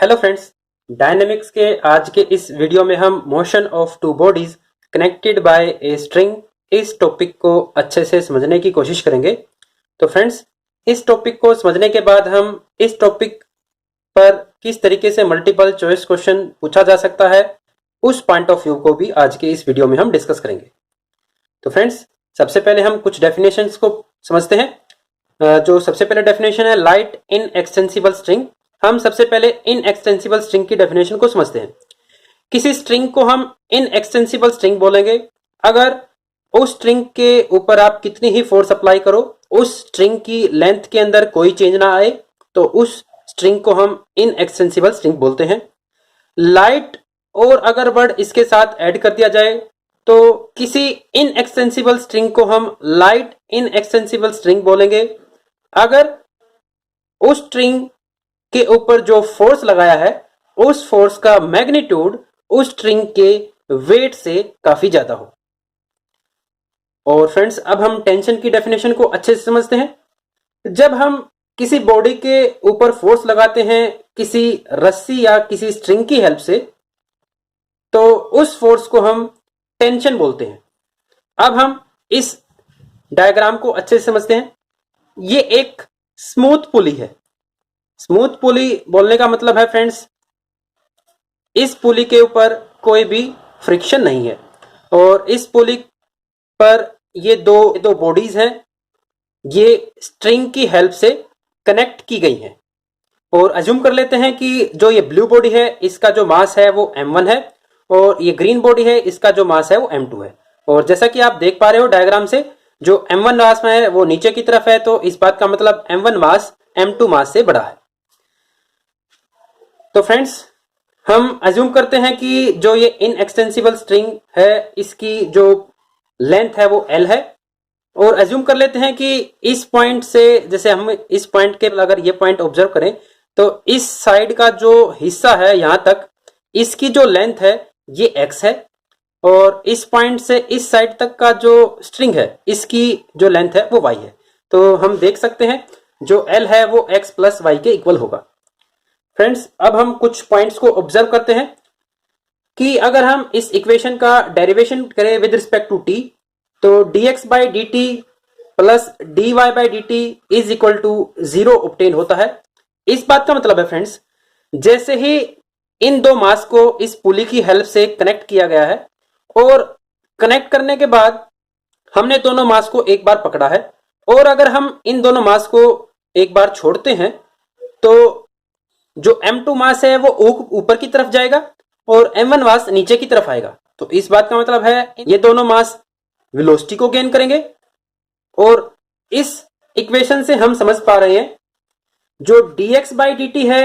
Hello friends, dynamics के आज के इस वीडियो में हम motion of two bodies connected by a string इस टॉपिक को अच्छे से समझने की कोशिश करेंगे। तो फ्रेंड्स, इस टॉपिक को समझने के बाद हम इस टॉपिक पर किस तरीके से मल्टीपल चॉइस क्वेश्चन पूछा जा सकता है उस पॉइंट ऑफ व्यू को भी आज के इस वीडियो में हम डिस्कस करेंगे। तो फ्रेंड्स, सबसे पहले हम कुछ डेफिनेशंस को समझते हैं। जो सबसे पहले डेफिनेशन है लाइट इन एक्सटेंसिबल स्ट्रिंग। हम सबसे पहले इन एक्सटेंसिबल स्ट्रिंग की डेफिनेशन को समझते हैं। किसी स्ट्रिंग को हम इन एक्सटेंसिबल स्ट्रिंग बोलेंगे अगर उस स्ट्रिंग के ऊपर आप कितनी ही फोर्स अप्लाई करो, उस स्ट्रिंग की लेंथ के अंदर कोई चेंज ना आए, तो उस स्ट्रिंग को हम इन एक्सटेंसिबल स्ट्रिंग बोलते हैं। लाइट और अगर वर्ड इसके साथ ऐड कर दिया जाए तो किसी इन एक्सटेंसिबल स्ट्रिंग को हम लाइट इन एक्सटेंसिबल स्ट्रिंग बोलेंगे अगर उस स्ट्रिंग के ऊपर जो फोर्स लगाया है उस फोर्स का मैग्नीट्यूड उस स्ट्रिंग के वेट से काफी ज्यादा हो। और फ्रेंड्स, अब हम टेंशन की डेफिनेशन को अच्छे से समझते हैं। जब हम किसी बॉडी के ऊपर फोर्स लगाते हैं किसी रस्सी या किसी स्ट्रिंग की हेल्प से, तो उस फोर्स को हम टेंशन बोलते हैं। अब हम इस डायग्राम को अच्छे से समझते हैं। ये एक स्मूथ पुली है। स्मूथ पुली बोलने का मतलब है फ्रेंड्स, इस पुली के ऊपर कोई भी फ्रिक्शन नहीं है और इस पुली पर ये दो बॉडीज हैं, ये स्ट्रिंग की हेल्प से कनेक्ट की गई हैं। और अज्यूम कर लेते हैं कि जो ये ब्लू बॉडी है इसका जो मास है वो m1 है और ये ग्रीन बॉडी है इसका जो मास है वो m2 है। और जैसा कि आप देख पा रहे हो डायग्राम से, जो m1 मास में है वो नीचे की तरफ है, तो इस बात का मतलब m1 मास m2 मास से बड़ा है। तो फ्रेंड्स, हम अज्यूम करते हैं कि जो ये इनएक्सटेंसिबल स्ट्रिंग है इसकी जो लेंथ है वो L है और अज्यूम कर लेते हैं कि इस पॉइंट से, जैसे हम इस पॉइंट के अगर ये पॉइंट ऑब्जर्व करें तो इस साइड का जो हिस्सा है यहां तक, इसकी जो लेंथ है ये x है और इस पॉइंट से इस साइड तक का जो स्ट्रिंग है इसकी जो लेंथ है वो y है। तो हम देख सकते हैं जो L है वो x प्लस y के इक्वल होगा। फ्रेंड्स, अब हम कुछ पॉइंट्स को ऑब्जर्व करते हैं कि अगर हम इस इक्वेशन का डेरिवेशन करें विद रिस्पेक्ट टू t, तो dx by D T plus dy by D T is equal to 0 obtain होता है। इस बात का मतलब है फ्रेंड्स, जैसे ही इन दो मास को इस पुली की हेल्प से कनेक्ट किया गया है और कनेक्ट करने के बाद हमने दोनों मास को एक बार पकड़ा है और अगर हम इन दोनों मास को एक बार छोड़ते हैं तो जो m2 मास है वो ऊपर की तरफ जाएगा और m1 मास नीचे की तरफ आएगा। तो इस बात का मतलब है ये दोनों मास वेलोसिटी को गेन करेंगे और इस इक्वेशन से हम समझ पा रहे हैं जो dx बाई डी टी है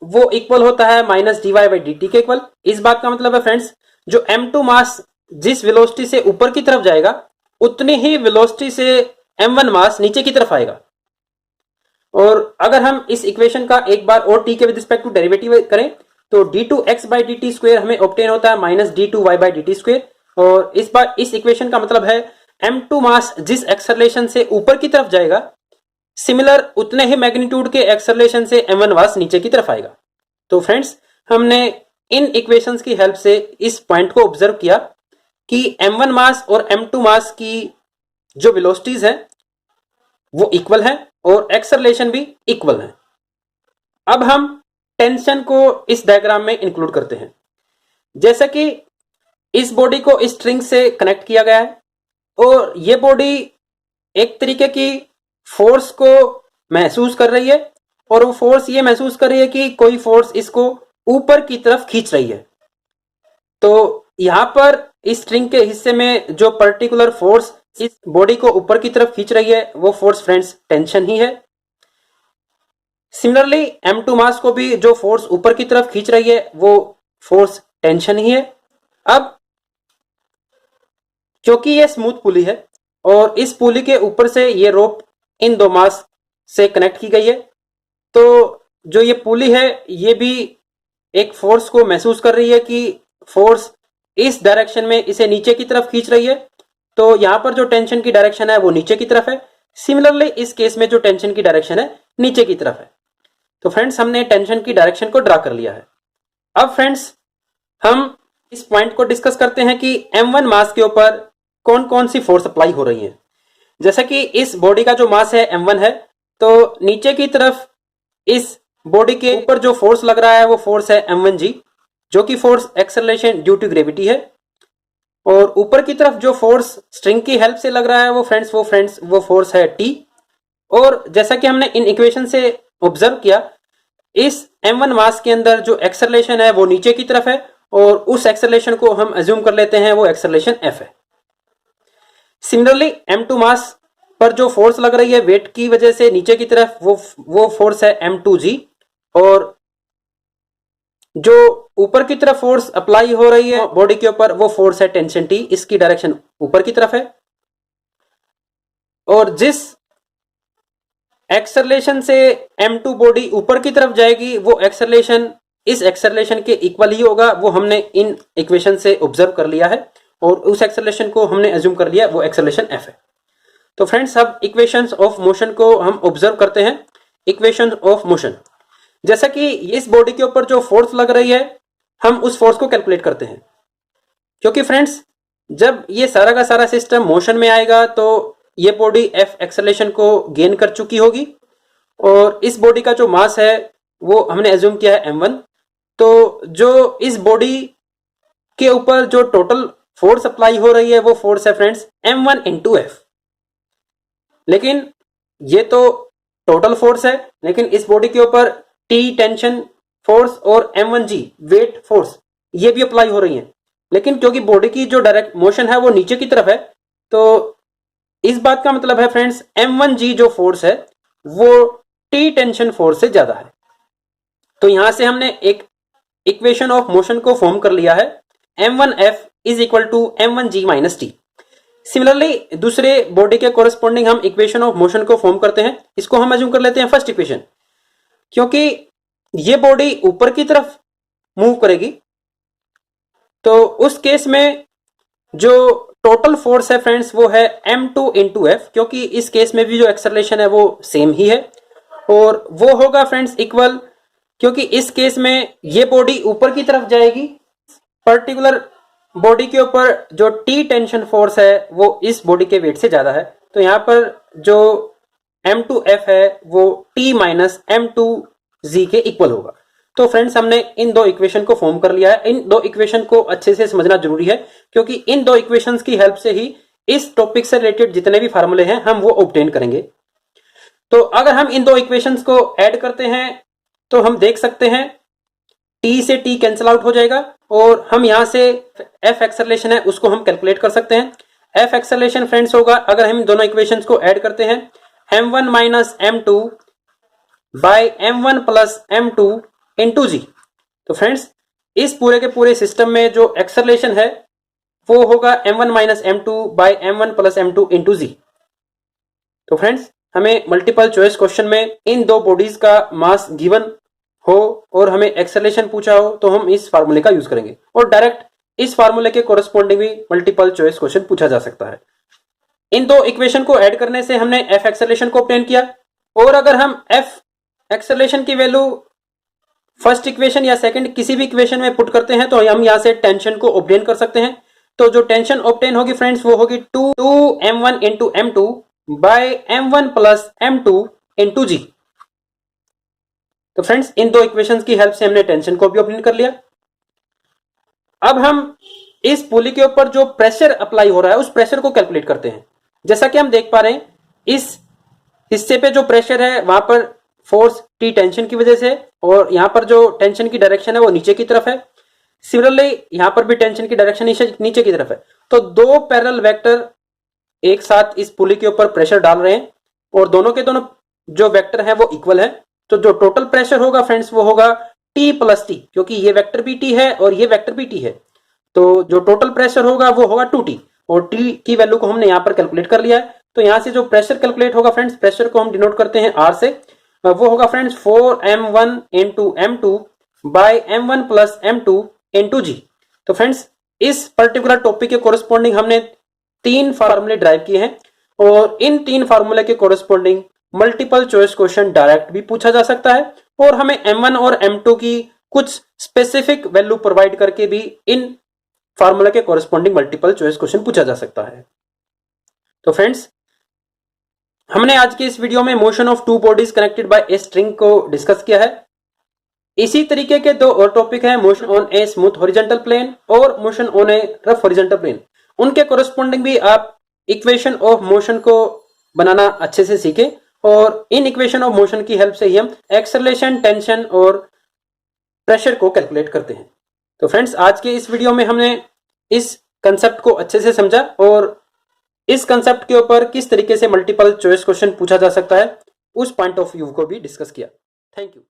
वो इक्वल होता है minus dy by D T के इक्वल। इस बात का मतलब है फ्रेंड्स, जो m2 मास जिस वेलोसिटी से ऊपर की तरफ जाएगा उतनी ही वेलोसिटी से m1 मास नीचे की तरफ आएगा। और अगर हम इस इक्वेशन का एक बार और t के विद रिस्पेक्ट टू डेरिवेटिव करें तो d2x by D T square हमें ऑब्टेन होता है minus d2y by D T square. और इस बार इस इक्वेशन का मतलब है m2 मास जिस एक्सेलरेशन से ऊपर की तरफ जाएगा सिमिलर उतने ही मैग्नीट्यूड के एक्सेलरेशन से m1 मास नीचे की तरफ आएगा। तो फ्रेंड्स, हमने इन इक्वेशंस की हेल्प से इस पॉइंट को ऑब्जर्व किया कि m1 मास और m2 मास की जो वेलोसिटीज है वो इक्वल है और एक्सेलरेशन भी इक्वल है। अब हम टेंशन को इस डायग्राम में इंक्लूड करते हैं। जैसे कि इस बॉडी को इस स्ट्रिंग से कनेक्ट किया गया है और ये बॉडी एक तरीके की फोर्स को महसूस कर रही है और वो फोर्स ये महसूस कर रही है कि कोई फोर्स इसको ऊपर की तरफ खींच रही है। तो यहां पर इस स्ट्रिंग के हिस्से में जो पर्टिकुलर फोर्स इस बॉडी को ऊपर की तरफ खींच रही है वो फोर्स फ्रेंड्स टेंशन ही है। सिमिलरली m2 मास को भी जो फोर्स ऊपर की तरफ खींच रही है वो फोर्स टेंशन ही है। अब क्योंकि ये स्मूथ पुली है और इस पुली के ऊपर से ये रोप इन दो मास से कनेक्ट की गई है, तो जो ये पुली है ये भी एक फोर्स को महसूस कर रही है कि फोर्स इस डायरेक्शन में इसे नीचे की तरफ खींच रही है। तो यहां पर जो टेंशन की डायरेक्शन है वो नीचे की तरफ है। सिमिलरली इस केस में जो टेंशन की डायरेक्शन है नीचे की तरफ है। तो फ्रेंड्स हमने टेंशन की डायरेक्शन को ड्रा कर लिया है। अब फ्रेंड्स हम इस पॉइंट को डिस्कस करते हैं कि m1 मास के ऊपर कौन कौन सी फोर्स अप्लाई हो रही है। जैसा कि इस बॉडी का जो मास है m1 है, तो नीचे की तरफ इस बॉडी के ऊपर जो फोर्स लग रहा है वो फोर्स है m1g, जो कि force acceleration due to gravity है। और ऊपर की तरफ जो फोर्स स्ट्रिंग की हेल्प से लग रहा है वो फोर्स है t। और जैसा कि हमने इन इक्वेशन से ऑब्जर्व किया, इस m1 मास के अंदर जो एक्सेलरेशन है वो नीचे की तरफ है, और उस एक्सेलरेशन को हम अज्यूम कर लेते हैं वो एक्सेलरेशन f है। सिमिलरली m2 मास पर जो फोर्स लग रही है वेट की वजह से नीचे की तरफ, वो फोर्स है m2g। और जो ऊपर की तरफ फोर्स अप्लाई हो रही है बॉडी के ऊपर वो फोर्स है टेंशन t, इसकी डायरेक्शन ऊपर की तरफ है। और जिस एक्सेलरेशन से m2 बॉडी ऊपर की तरफ जाएगी वो एक्सेलरेशन इस एक्सेलरेशन के इक्वल ही होगा, वो हमने इन इक्वेशन से ऑब्जर्व कर लिया है, और उस एक्सेलरेशन को हमने अज्यूम कर लिया वो एक्सेलरेशन f है। तो फ्रेंड्स अब इक्वेशंस ऑफ मोशन को हम ऑब्जर्व करते हैं। इक्वेशंस ऑफ मोशन, जैसा कि इस बॉडी के ऊपर जो फोर्स लग रही है हम उस फोर्स को कैलकुलेट करते हैं, क्योंकि फ्रेंड्स जब ये सारा का सारा सिस्टम मोशन में आएगा तो ये बॉडी f एक्सेलरेशन को गेन कर चुकी होगी, और इस बॉडी का जो मास है वो हमने अज्यूम किया है m1। तो जो इस बॉडी के ऊपर जो टोटल फोर्स अप्लाई हो रही है वो फोर्स है फ्रेंड्स m1 इंटू f। लेकिन ये तो टोटल फोर्स है, लेकिन इस बॉडी के ऊपर t टेंशन फोर्स और m1g वेट फोर्स ये भी अप्लाई हो रही है। लेकिन क्योंकि बॉडी की जो डायरेक्ट मोशन है वो नीचे की तरफ है, तो इस बात का मतलब है फ्रेंड्स m1g जो फोर्स है वो t टेंशन फोर्स से ज्यादा है। तो यहां से हमने एक इक्वेशन ऑफ मोशन को फॉर्म कर लिया है, m1f is equal to m1g minus T. Similarly दूसरे बॉडी के कोरेस्पॉन्डिंग हम इक्वेशन ऑफ मोशन को फॉर्म करते हैं। इसको हम अज्यूम कर लेते हैं फर्स्ट इक्वेशन, क्योंकि ये बॉडी ऊपर की तरफ मूव करेगी, तो उस केस में जो टोटल फोर्स है फ्रेंड्स वो है m2 इंटू एफ, क्योंकि इस केस में भी जो एक्सेलरेशन है वो सेम ही है, और वो होगा फ्रेंड्स इक्वल, क्योंकि इस केस में ये बॉडी ऊपर की तरफ जाएगी, पर्टिकुलर बॉडी के ऊपर जो टी टेंशन फोर्स है वो इस बॉडी के वेट से ज्यादा है। तो यहाँ पर जो m2f है वो t माइनस m2z के इक्वल होगा। तो फ्रेंड्स हमने इन दो इक्वेशन को फॉर्म कर लिया है। इन दो इक्वेशन को अच्छे से समझना जरूरी है, क्योंकि इन दो इक्वेशंस की हेल्प से ही इस टॉपिक से रिलेटेड जितने भी फार्मूले हैं हम वो ऑब्टेन करेंगे। तो अगर हम इन दो इक्वेशंस को ऐड करते हैं तो हम देख सकते हैं t से t कैंसिल आउट हो जाएगा, और हम यहां से f एक्सेलरेशन है उसको हम कैलकुलेट कर सकते हैं। f एक्सेलरेशन फ्रेंड्स होगा, अगर हम दोनों इक्वेशंस को ऐड करते हैं, m1 minus m2 by m1 plus m2 into g. तो फ्रेंड्स इस पूरे के पूरे सिस्टम में जो एक्सेलरेशन है वो होगा m1 minus m2 by m1 plus m2 into g. तो फ्रेंड्स हमें मल्टीपल चॉइस क्वेश्चन में इन दो बॉडीज का मास गिवन हो और हमें एक्सेलरेशन पूछा हो तो हम इस फार्मूले का यूज करेंगे, और डायरेक्ट इस फार्मूले के कोरेस्पॉन्डिंग भी मल्टीपल चॉइस क्वेश्चन पूछा जा सकता है। इन दो इक्वेशन को ऐड करने से हमने एफ एक्सेलरेशन को ऑब्टेन किया, और अगर हम एफ एक्सेलरेशन की वैल्यू फर्स्ट इक्वेशन या सेकंड किसी भी इक्वेशन में पुट करते हैं तो हम यहां से टेंशन को ऑब्टेन कर सकते हैं। तो जो टेंशन ऑब्टेन होगी फ्रेंड्स वो होगी 2m1 into m2 by m1 plus m2 into g. तो फ्रेंड्स इन दो इक्वेशंस की हेल्प से हमने टेंशन को भी ऑब्टेन कर लिया। अब हम इस पुली के ऊपर जो प्रेशर अप्लाई हो रहा है उस प्रेशर को कैलकुलेट करते हैं। जैसा कि हम देख पा रहे हैं इस हिस्से पे जो प्रेशर है वहां पर फोर्स टी टेंशन की वजह से, और यहां पर जो टेंशन की डायरेक्शन है वो नीचे की तरफ है। सिमिलरली यहां पर भी टेंशन की डायरेक्शन नीचे की तरफ है। तो दो पैरेलल वेक्टर एक साथ इस पुली के ऊपर प्रेशर डाल रहे हैं, और दोनों के दोनों जो वेक्टर है वो इक्वल है। तो जो टोटल प्रेशर होगा फ्रेंड्स वो होगा T प्लस टी, क्योंकि ये वेक्टर भी T है और ये वेक्टर भी T है। तो जो टोटल प्रेशर होगा वो होगा 2T, और T की वैल्यू को हमने यहाँ पर कैलकुलेट कर लिया है। तो यहाँ से जो प्रेशर कैलकुलेट होगा फ्रेंड्स, प्रेशर को हम डिनोट करते हैं R से, वो होगा friends 4m1 into m2 by m1 plus m2 into g. तो फ्रेंड्स इस पर्टिकुलर टॉपिक के कोरेस्पॉन्डिंग हमने तीन फार्मूले ड्राइव किए हैं, और इन तीन फार्मूले के corresponding multiple choice question direct भी पूछा जा सकता है और हमें m1 और m2 की कुछ स्पेसिफिक वैल्यू प्रोवाइड करके भी इन फार्मूला के कोरिस्पॉन्डिंग मल्टीपल चॉइस क्वेश्चन पूछा जा सकता है। तो फ्रेंड्स, हमने आज के इस वीडियो में motion of two bodies connected by a string को डिस्कस किया है। इसी तरीके के दो और टॉपिक हैं, motion on a smooth horizontal plane और motion on a rough horizontal plane. उनके कोरिस्पॉन्डिंग भी आप इक्वेशन ऑफ मोशन को बनाना अच्छे से सीखें और इन इक्वेशन ऑफ मोशन की हेल्प से ही हम एक्सेलरेशन, टेंशन और प्रेशर को कैलकुलेट करते हैं। तो फ्रेंड्स, आज के इस वीडियो में हमने इस कंसेप्ट को अच्छे से समझा और इस कंसेप्ट के ऊपर किस तरीके से मल्टीपल चॉइस क्वेश्चन पूछा जा सकता है उस पॉइंट ऑफ व्यू को भी डिस्कस किया। Thank you.